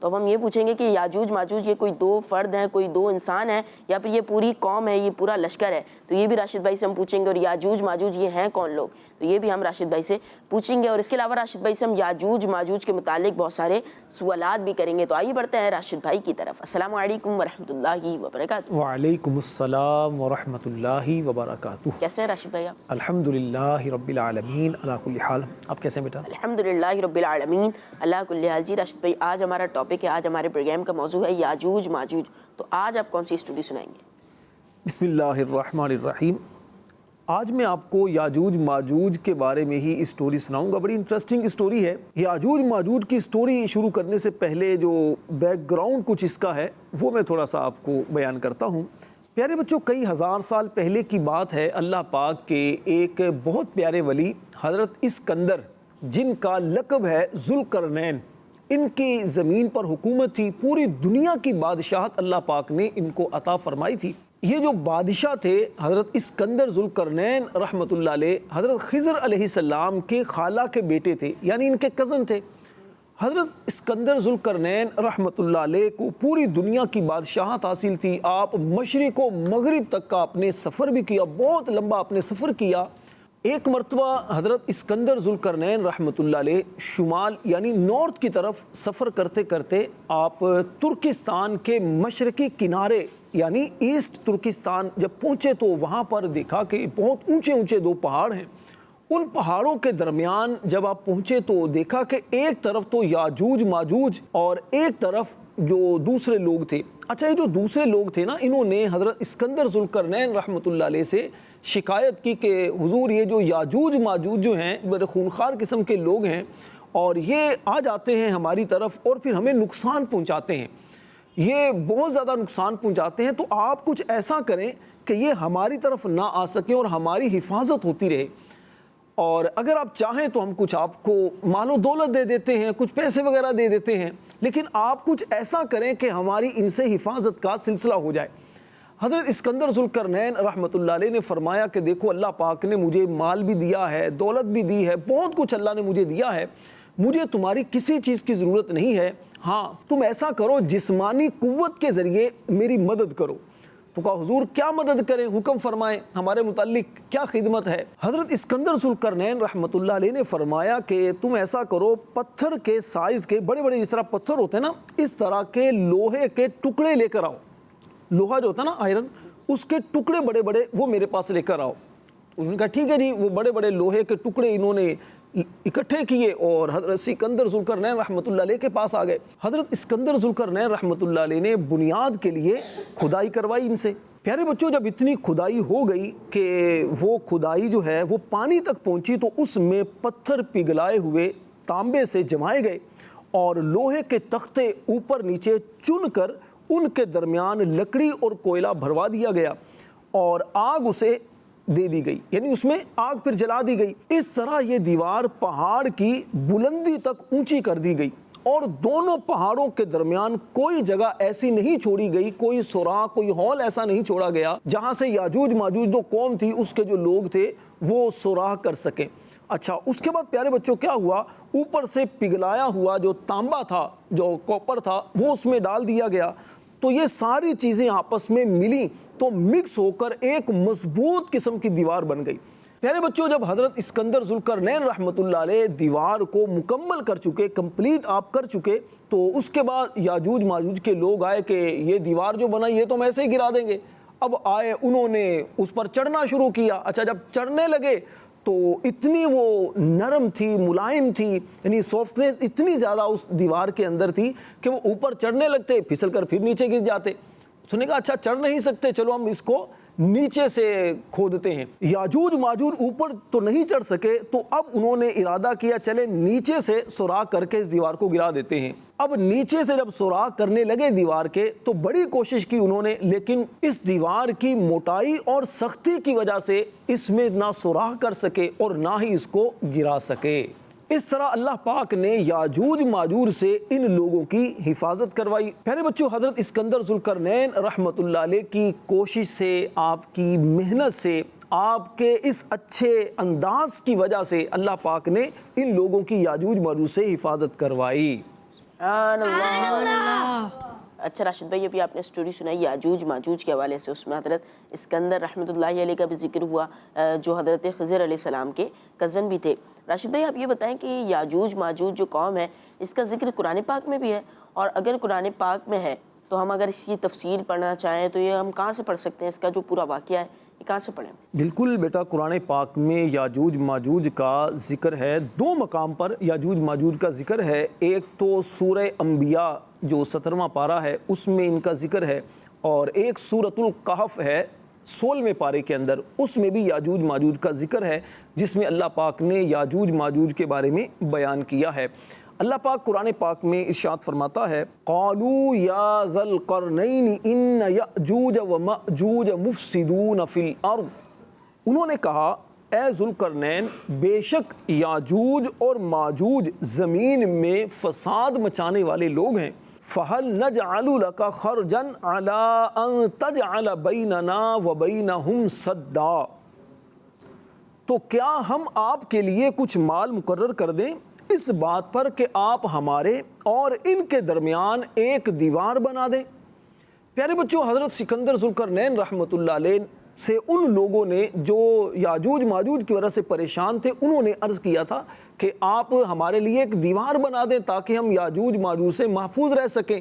تو اب ہم یہ پوچھیں گے کہ یاجوج ماجوج یہ کوئی دو فرد ہیں, کوئی دو انسان ہیں, یا پھر یہ پوری قوم ہے, یہ پورا لشکر ہے؟ تو یہ بھی راشد بھائی سے ہم پوچھیں گے. اور یاجوج ماجوج یہ ہیں کون لوگ, تو یہ بھی ہم راشد بھائی سے پوچھیں گے. اور اس کے علاوہ راشد بھائی سے ہم یاجوج ماجوج کے متعلق بہت سارے سوالات بھی کریں گے. تو آئیے بڑھتے ہیں راشد بھائی کی طرف. السلام علیکم ورحمۃ اللہ وبرکاتہ. وعلیکم السلام ورحمۃ اللہ وبرکاتہ. کیسے ہیں راشد بھائی آپ؟ الحمدللہ رب العالمین علی کل حال. آپ کیسے ہیں بیٹا؟ الحمدللہ رب العالمین اللہ کل حال. جی راشد بھائی, آج ہمارا ٹاپک ہے, آج ہمارے پروگرام کا موضوع ہے یاجوج ماجوج. تو آج آپ کون سی اسٹوری سنائیں گے؟ بسم اللہ الرحمن الرحیم. آج میں آپ کو یاجوج ماجوج کے بارے میں ہی اسٹوری سناؤں گا. بڑی انٹرسٹنگ اسٹوری ہے. یاجوج ماجوج کی اسٹوری شروع کرنے سے پہلے جو بیک گراؤنڈ کچھ اس کا ہے وہ میں تھوڑا سا آپ کو بیان کرتا ہوں. پیارے بچوں, کئی ہزار سال پہلے کی بات ہے. اللہ پاک کے ایک بہت پیارے ولی حضرت اسکندر, جن کا لقب ہے ذوالقرنین, ان کی زمین پر حکومت تھی. پوری دنیا کی بادشاہت اللہ پاک نے ان کو عطا فرمائی تھی. یہ جو بادشاہ تھے حضرت اسکندر ذوالقرنین رحمۃ اللہ علیہ, حضرت خضر علیہ السلام کے خالہ کے بیٹے تھے, یعنی ان کے کزن تھے. حضرت اسکندر ذوالقرنین رحمۃ اللہ علیہ کو پوری دنیا کی بادشاہت حاصل تھی. آپ مشرق و مغرب تک کا آپ نے سفر بھی کیا, بہت لمبا آپ نے سفر کیا. ایک مرتبہ حضرت اسکندر ذوالقرنین رحمۃ اللہ علیہ شمال یعنی نارتھ کی طرف سفر کرتے کرتے آپ ترکستان کے مشرقی کنارے یعنی ایسٹ ترکستان جب پہنچے تو وہاں پر دیکھا کہ بہت اونچے اونچے دو پہاڑ ہیں. ان پہاڑوں کے درمیان جب آپ پہنچے تو دیکھا کہ ایک طرف تو یاجوج ماجوج اور ایک طرف جو دوسرے لوگ تھے. اچھا, یہ جو دوسرے لوگ تھے نا, انہوں نے حضرت اسکندر ذوالقرنین رحمۃ اللہ علیہ سے شکایت کی کہ حضور یہ جو یاجوج ماجوج جو ہیں بڑے خونخوار قسم کے لوگ ہیں اور یہ آ جاتے ہیں ہماری طرف اور پھر ہمیں نقصان پہنچاتے ہیں, یہ بہت زیادہ نقصان پہنچاتے ہیں. تو آپ کچھ ایسا کریں کہ یہ ہماری طرف نہ آ سکیں اور ہماری حفاظت ہوتی رہے. اور اگر آپ چاہیں تو ہم کچھ آپ کو مال و دولت دے دیتے ہیں, کچھ پیسے وغیرہ دے دیتے ہیں, لیکن آپ کچھ ایسا کریں کہ ہماری ان سے حفاظت کا سلسلہ ہو جائے. حضرت اسکندر ذوالقرنین رحمۃ اللہ علیہ نے فرمایا کہ دیکھو اللہ پاک نے مجھے مال بھی دیا ہے, دولت بھی دی ہے, بہت کچھ اللہ نے مجھے دیا ہے, مجھے تمہاری کسی چیز کی ضرورت نہیں ہے. ہاں تم ایسا کرو جسمانی قوت کے ذریعے میری مدد کرو. تو کہا حضور کیا مدد کریں, حکم فرمائیں, ہمارے متعلق کیا خدمت ہے. حضرت اسکندر ذوالقرنین رحمۃ اللہ علیہ نے فرمایا کہ تم ایسا کرو, پتھر کے سائز کے بڑے بڑے جس طرح پتھر ہوتے ہیں نا, اس طرح کے لوہے کے ٹکڑے لے کر آؤ. لوہا جو ہوتا ہے نا آئرن, اس کے ٹکڑے بڑے بڑے وہ میرے پاس لے کر آؤ. انہوں نے کہا ٹھیک ہے جی. وہ بڑے بڑے لوہے کے ٹکڑے انہوں نے اکٹھے کیے اور حضرت اسکندر ذوالقرنین رحمۃ اللہ علیہ کے پاس آ گئے. حضرت اسکندر ذوالقرنین رحمۃ اللہ علیہ نے بنیاد کے لیے کھدائی کروائی ان سے. پیارے بچوں, جب اتنی کھدائی ہو گئی کہ وہ کھدائی جو ہے وہ پانی تک پہنچی تو اس میں پتھر پگھلائے ہوئے تانبے سے جمائے گئے اور لوہے کے تختے اوپر نیچے چن کر ان کے درمیان لکڑی اور کوئلہ بھروا دیا گیا اور آگ اسے دے دی گئی, یعنی اس میں آگ پھر جلا دی گئی. اس طرح یہ دیوار پہاڑ کی بلندی تک اونچی کر دی گئی اور دونوں پہاڑوں کے درمیان کوئی جگہ ایسی نہیں چھوڑی گئی, کوئی سوراخ, کوئی ہال ایسا نہیں چھوڑا گیا جہاں سے یاجوج ماجوج جو قوم تھی اس کے جو لوگ تھے وہ سوراخ کر سکیں. اچھا, اس کے بعد پیارے بچوں کیا ہوا, اوپر سے پگھلایا ہوا جو تانبا تھا, جو کوپر تھا, وہ اس میں ڈال دیا گیا. تو یہ ساری چیزیں آپس میں ملیں تو مکس ہو کر ایک مضبوط قسم کی دیوار بن گئی. پیارے بچوں, جب حضرت اسکندر ذوالقرنین رحمۃ اللہ علیہ دیوار کو مکمل کر چکے, کمپلیٹ آپ کر چکے, تو اس کے بعد یاجوج ماجوج کے لوگ آئے کہ یہ دیوار جو بنا یہ تو ہم ایسے ہی گرا دیں گے. اب آئے, انہوں نے اس پر چڑھنا شروع کیا. اچھا, جب چڑھنے لگے تو اتنی وہ نرم تھی, ملائم تھی, یعنی سافٹنیس اتنی زیادہ اس دیوار کے اندر تھی کہ وہ اوپر چڑھنے لگتے, پھسل کر پھر نیچے گر جاتے. تو نے کہا اچھا چڑھ نہیں سکتے, چلو ہم اس کو نیچے سے کھودتے ہیں. یاجوج ماجوج اوپر تو نہیں چڑھ سکے تو اب انہوں نے ارادہ کیا چلے نیچے سے سوراخ کر کے اس دیوار کو گرا دیتے ہیں. اب نیچے سے جب سوراخ کرنے لگے دیوار کے تو بڑی کوشش کی انہوں نے, لیکن اس دیوار کی موٹائی اور سختی کی وجہ سے اس میں نہ سوراخ کر سکے اور نہ ہی اس کو گرا سکے. اس طرح اللہ پاک نے یاجوج ماجوج سے ان لوگوں کی حفاظت کروائی. پیارے بچوں, حضرت اسکندر ذوالقرنین رحمۃ اللہ علیہ کی کوشش سے, آپ کی محنت سے, آپ کے اس اچھے انداز کی وجہ سے اللہ پاک نے ان لوگوں کی یاجوج ماجوج سے حفاظت کروائی. اچھا راشد بھائی، ابھی آپ نے سٹوری سنائی یاجوج ماجوج کے حوالے سے، اس میں حضرت اسکندر رحمۃ اللہ علیہ کا بھی ذکر ہوا جو حضرت خضر علیہ السلام کے کزن بھی تھے۔ راشد بھائی آپ یہ بتائیں کہ یاجوج ماجوج جو قوم ہے اس کا ذکر قرآن پاک میں بھی ہے، اور اگر قرآن پاک میں ہے تو ہم اگر اس کی تفسیر پڑھنا چاہیں تو یہ ہم کہاں سے پڑھ سکتے ہیں؟ اس کا جو پورا واقعہ ہے یہ کہاں سے پڑھیں؟ بالکل بیٹا، قرآن پاک میں یاجوج ماجوج کا ذکر ہے، دو مقام پر یاجوج ماجوج کا ذکر ہے۔ ایک تو سورہ انبیاء جو 17واں پارہ ہے اس میں ان کا ذکر ہے، اور ایک سورۃ الکہف ہے 16ویں پارے کے اندر، اس میں بھی یاجوج ماجوج کا ذکر ہے، جس میں اللہ پاک نے یاجوج ماجوج کے بارے میں بیان کیا ہے۔ اللہ پاک قرآن پاک میں ارشاد فرماتا ہے قالوا یا ذا القرنین ان یأجوج ومأجوج مفسدون فی الارض، انہوں نے کہا اے ذوالقرنین، بے شک یاجوج اور ماجوج زمین میں فساد مچانے والے لوگ ہیں، فَهَلْ نَجْعَلُ لَكَ خَرْجًا عَلَىٰ أَن تَجْعَلَ بَيْنَنَا وَبَيْنَهُمْ سَدًّا، تو کیا ہم آپ کے لیے کچھ مال مقرر کر دیں اس بات پر کہ آپ ہمارے اور ان کے درمیان ایک دیوار بنا دیں؟ پیارے بچوں، حضرت سکندر ذوالقرنین رحمۃ اللہ علیہ سے ان لوگوں نے جو یاجوج ماجوج کی وجہ سے پریشان تھے، انہوں نے عرض کیا تھا کہ آپ ہمارے لیے ایک دیوار بنا دیں تاکہ ہم یاجوج ماجوج سے محفوظ رہ سکیں۔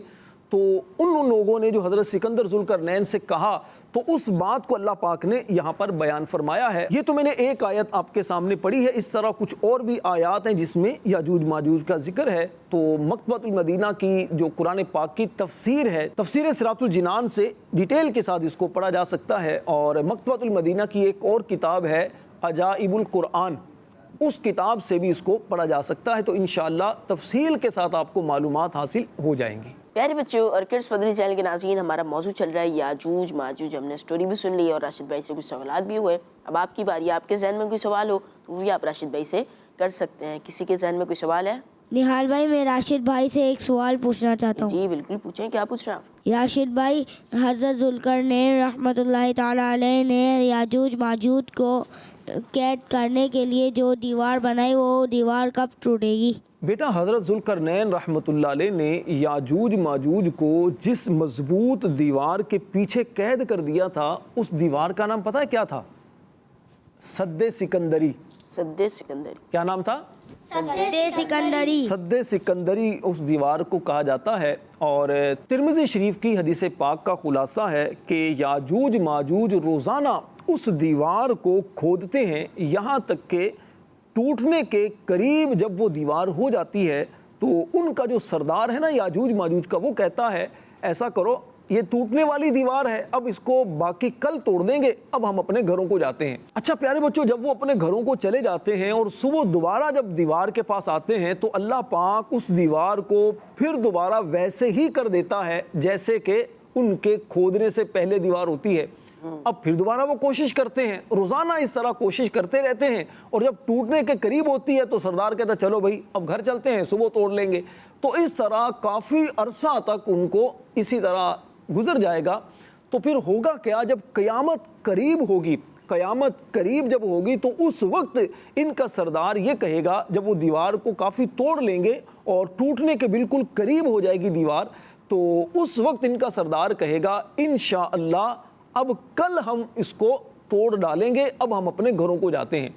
تو ان لوگوں نے جو حضرت سکندر ذوالقرنین سے کہا تو اس بات کو اللہ پاک نے یہاں پر بیان فرمایا ہے۔ یہ تو میں نے ایک آیت آپ کے سامنے پڑھی ہے، اس طرح کچھ اور بھی آیات ہیں جس میں یاجوج ماجوج کا ذکر ہے۔ تو مکتبۃ المدینہ کی جو قرآن پاک کی تفسیر ہے، تفسیر صراط الجنان سے ڈیٹیل کے ساتھ اس کو پڑھا جا سکتا ہے، اور مکتبۃ المدینہ کی ایک اور کتاب ہے عجائب القرآن، اس کتاب سے بھی اس کو پڑھا جا سکتا ہے۔ تو انشاءاللہ تفصیل کے ساتھ آپ کو معلومات حاصل ہو جائیں گی۔ پیارے بچوں اور کڈس مدنی چینل کے ناظرین، ہمارا موضوع چل رہا ہے یاجوج ماجوج، ہم نے سٹوری بھی سن لی اور راشد بھائی سے کچھ سوالات بھی ہوئے۔ اب آپ کی باری، آپ کے ذہن میں کوئی سوال ہو تو وہ بھی آپ راشد بھائی سے کر سکتے ہیں۔ کسی کے ذہن میں کوئی سوال ہے؟ نہال بھائی، میں راشد بھائی سے ایک سوال پوچھنا چاہتا ہوں۔ جی بالکل پوچھیں، کیا پوچھ رہے ہیں آپ؟ راشد بھائی، حضرت ذوالقرنین رحمۃ اللہ تعالیٰ علیہ نے یاجوج ماجوج کو قید کرنے کے لیے جو دیوار بنائی، وہ دیوار کب ٹوٹے گی؟ بیٹا، حضرت ذوالقرنین رحمۃ اللہ علیہ نے یاجوج ماجوج کو جس مضبوط دیوار کے پیچھے قید کر دیا تھا، اس دیوار کا نام پتہ ہے کیا تھا؟ سد سکندری۔ سد سکندری کیا نام تھا؟ سد سکندری۔ سد سکندری اس دیوار کو کہا جاتا ہے، اور ترمذی شریف کی حدیث پاک کا خلاصہ ہے کہ یاجوج ماجوج روزانہ اس دیوار کو کھودتے ہیں، یہاں تک کہ ٹوٹنے کے قریب جب وہ دیوار ہو جاتی ہے تو ان کا جو سردار ہے نا یاجوج ماجوج کا، وہ کہتا ہے ایسا کرو، یہ ٹوٹنے والی دیوار ہے، اب اس کو باقی کل توڑ دیں گے، اب ہم اپنے گھروں کو جاتے ہیں۔ اچھا پیارے بچوں، جب وہ اپنے گھروں کو چلے جاتے ہیں اور صبح دوبارہ جب دیوار کے پاس آتے ہیں تو اللہ پاک اس دیوار کو پھر دوبارہ ویسے ہی کر دیتا ہے جیسے کہ ان کے کھودنے سے پہلے دیوار ہوتی ہے۔ اب پھر دوبارہ وہ کوشش کرتے ہیں، روزانہ اس طرح کوشش کرتے رہتے ہیں، اور جب ٹوٹنے کے قریب ہوتی ہے تو سردار کہتا ہے چلو بھائی اب گھر چلتے ہیں، صبح توڑ لیں گے۔ تو اس طرح کافی عرصہ تک ان کو اسی طرح گزر جائے گا۔ تو پھر ہوگا کیا؟ جب قیامت قریب ہوگی، قیامت قریب جب ہوگی تو اس وقت ان کا سردار یہ کہے گا، جب وہ دیوار کو کافی توڑ لیں گے اور ٹوٹنے کے بالکل قریب ہو جائے گی دیوار، تو اس وقت ان کا سردار کہے گا انشاءاللہ اب کل ہم اس کو توڑ ڈالیں گے، اب ہم اپنے گھروں کو جاتے ہیں۔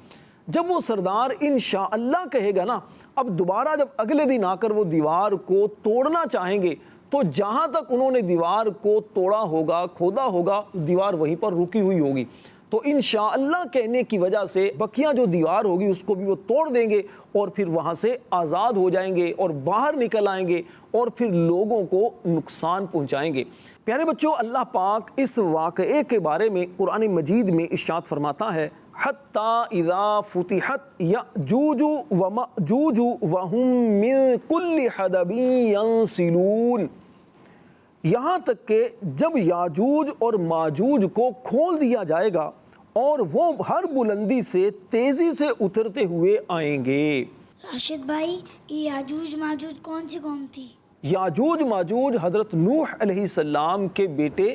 جب وہ سردار انشاءاللہ کہے گا نا، اب دوبارہ جب اگلے دن آ کر وہ دیوار کو توڑنا چاہیں گے تو جہاں تک انہوں نے دیوار کو توڑا ہوگا، کھودا ہوگا، دیوار وہیں پر رکی ہوئی ہوگی۔ تو انشاءاللہ کہنے کی وجہ سے بقیہ جو دیوار ہوگی اس کو بھی وہ توڑ دیں گے، اور پھر وہاں سے آزاد ہو جائیں گے اور باہر نکل آئیں گے، اور پھر لوگوں کو نقصان پہنچائیں گے۔ پیارے بچوں، اللہ پاک اس واقعے کے بارے میں قرآن مجید میں ارشاد فرماتا ہے حتی اذا فتحت یأجوج ومأجوج وہم من کل حدب ینسلون، یہاں تک کہ جب یاجوج اور ماجوج کو کھول دیا جائے گا اور وہ ہر بلندی سے تیزی سے اترتے ہوئے آئیں گے۔ راشد بھائی، یاجوج ماجوج کون سی قوم تھی؟ یاجوج ماجوج حضرت نوح علیہ السلام کے بیٹے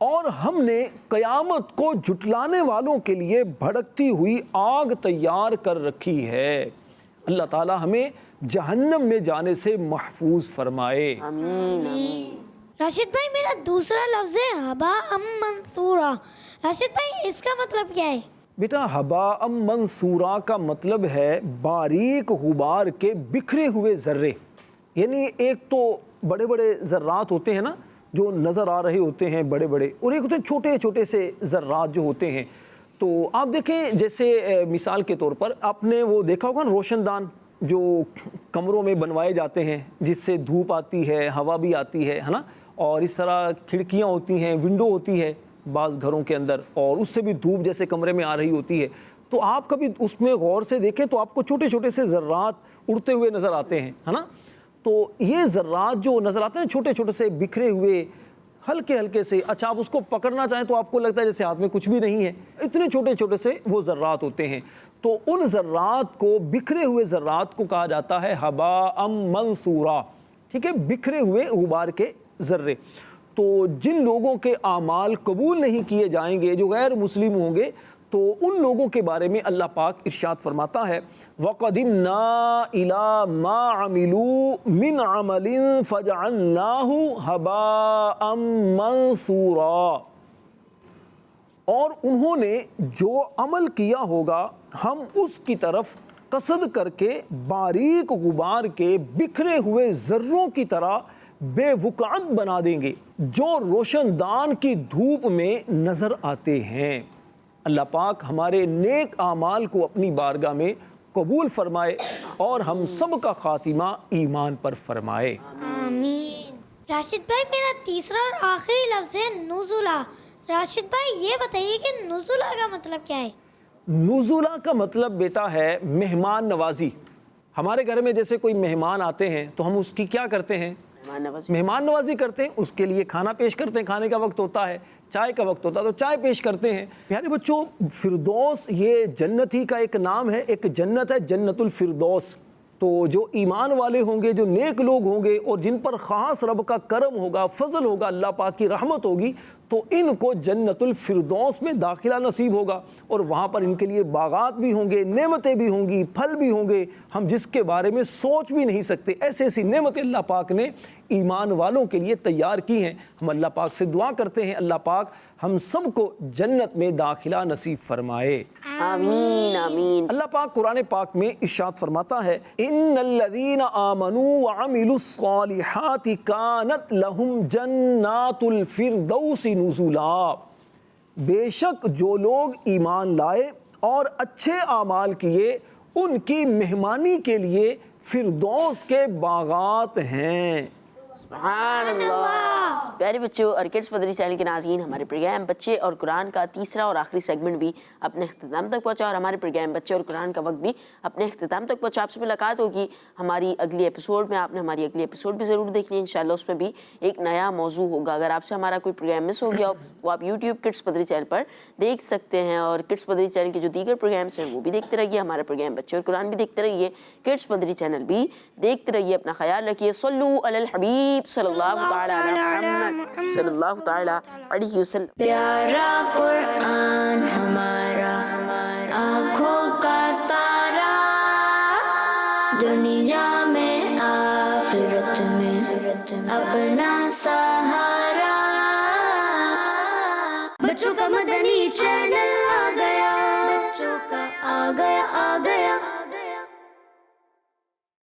اور ہم نے قیامت کو جھٹلانے والوں کے لیے بھڑکتی ہوئی آگ تیار کر رکھی ہے۔ اللہ تعالی ہمیں جہنم میں جانے سے محفوظ فرمائے۔ آمین آمین۔ راشد بھائی میرا دوسرا لفظ ہے ہباء منثورا، راشد بھائی اس کا مطلب کیا ہے؟ بیٹا ہباء منثورا کا مطلب ہے باریک غبار کے بکھرے ہوئے ذرے، یعنی ایک تو بڑے بڑے ذرات ہوتے ہیں نا جو نظر آ رہے ہوتے ہیں بڑے بڑے، اور ایک ہوتے ہیں چھوٹے چھوٹے سے ذرات جو ہوتے ہیں۔ تو آپ دیکھیں جیسے مثال کے طور پر آپ نے وہ دیکھا ہوگا روشن دان جو کمروں میں بنوائے جاتے ہیں جس سے دھوپ آتی ہے، ہوا بھی آتی ہے نا، اور اس طرح کھڑکیاں ہوتی ہیں، ونڈو ہوتی ہے بعض گھروں کے اندر، اور اس سے بھی دھوپ جیسے کمرے میں آ رہی ہوتی ہے۔ تو آپ کبھی اس میں غور سے دیکھیں تو آپ کو چھوٹے چھوٹے سے ذرات اڑتے ہوئے نظر آتے ہیں، ہے نا۔ تو یہ ذرات جو نظر آتے ہیں چھوٹے چھوٹے سے بکھرے ہوئے ہلکے ہلکے سے، اچھا آپ اس کو پکڑنا چاہیں تو آپ کو لگتا ہے جیسے ہاتھ میں کچھ بھی نہیں ہے، اتنے چھوٹے چھوٹے سے وہ ذرات ہوتے ہیں۔ تو ان ذرات کو، بکھرے ہوئے ذرات کو کہا جاتا ہے ہباء منثورا، ٹھیک ہے، بکھرے ہوئے غبار کے ذرے۔ تو جن لوگوں کے اعمال قبول نہیں کیے جائیں گے، جو غیر مسلم ہوں گے، تو ان لوگوں کے بارے میں اللہ پاک ارشاد فرماتا ہے وَقَدِمْنَا إِلَى مَا عَمِلُوا مِنْ عَمَلٍ فَجَعَلْنَاهُ هَبَاءً مَنثُورًا، اور انہوں نے جو عمل کیا ہوگا ہم اس کی طرف قصد کر کے باریک غبار کے بکھرے ہوئے ذروں کی طرح بے وقعت بنا دیں گے جو روشن دان کی دھوپ میں نظر آتے ہیں۔ اللہ پاک ہمارے نیک اعمال کو اپنی بارگاہ میں قبول فرمائے اور ہم سب کا خاتمہ ایمان پر فرمائے۔ آمین۔ راشد بھائی میرا تیسرا اور آخری لفظ ہے نزلہ، راشد بھائی یہ بتائیے کہ نزلہ کا مطلب کیا ہے؟ نزلہ کا مطلب بیٹا ہے مہمان نوازی۔ ہمارے گھر میں جیسے کوئی مہمان آتے ہیں تو ہم اس کی کیا کرتے ہیں؟ مہمان نوازی کرتے ہیں، اس کے لیے کھانا پیش کرتے ہیں، کھانے کا وقت ہوتا ہے، چائے کا وقت ہوتا ہے تو چائے پیش کرتے ہیں۔ پیارے بچوں، فردوس یہ جنت ہی کا ایک نام ہے، ایک جنت ہے جنت الفردوس۔ تو جو ایمان والے ہوں گے، جو نیک لوگ ہوں گے اور جن پر خاص رب کا کرم ہوگا، فضل ہوگا، اللہ پاک کی رحمت ہوگی، تو ان کو جنت الفردوس میں داخلہ نصیب ہوگا، اور وہاں پر ان کے لیے باغات بھی ہوں گے، نعمتیں بھی ہوں گی، پھل بھی ہوں گے، ہم جس کے بارے میں سوچ بھی نہیں سکتے۔ ایسی ایسی نعمتیں اللہ پاک نے ایمان والوں کے لیے تیار کی ہیں۔ ہم اللہ پاک سے دعا کرتے ہیں اللہ پاک ہم سب کو جنت میں داخلہ نصیب فرمائے۔ آمین آمین۔ اللہ پاک قرآن پاک میں ارشاد فرماتا ہے ان الذین آمنوا وعملوا الصالحات کانت لہم جنات الفردوس نزلا، بے شک جو لوگ ایمان لائے اور اچھے اعمال کیے ان کی مہمانی کے لیے فردوس کے باغات ہیں۔ سبحان اللہ۔ پیارے بچوں اور کڈس مدری چینل کے ناظرین، ہمارے پروگرام بچے اور قرآن کا تیسرا اور آخری سیگمنٹ بھی اپنے اختتام تک پہنچا، اور ہمارے پروگرام بچے اور قرآن کا وقت بھی اپنے اختتام تک پہنچا۔ آپ سے ملاقات ہوگی ہماری اگلی ایپیسوڈ میں۔ آپ نے ہماری اگلی ایپیسوڈ بھی ضرور دیکھنی ہے، انشاءاللہ اس میں بھی ایک نیا موضوع ہوگا۔ اگر آپ سے ہمارا کوئی پروگرام مس ہو گیا ہو وہ آپ یوٹیوب کڈس مدری چینل پر دیکھ سکتے ہیں، اور کڈس مدری چینل کے جو دیگر پروگرامس ہیں وہ بھی دیکھتے رہیے، ہمارا پروگرام بچے اور قرآن بھی دیکھتے رہیے، کڈس مدری چینل بھی دیکھتے رہیے۔ اپنا خیال رکھیے۔ صلو علی الحبیب صلی اللہ تعالی علی محمد صلی اللہ تعالی علیہ وسلم۔ پیارا قرآن ہمارا آنکھوں کا تارا، دنیا میں آخرت میں اپنا سہارا، بچوں کا مدنی چینل۔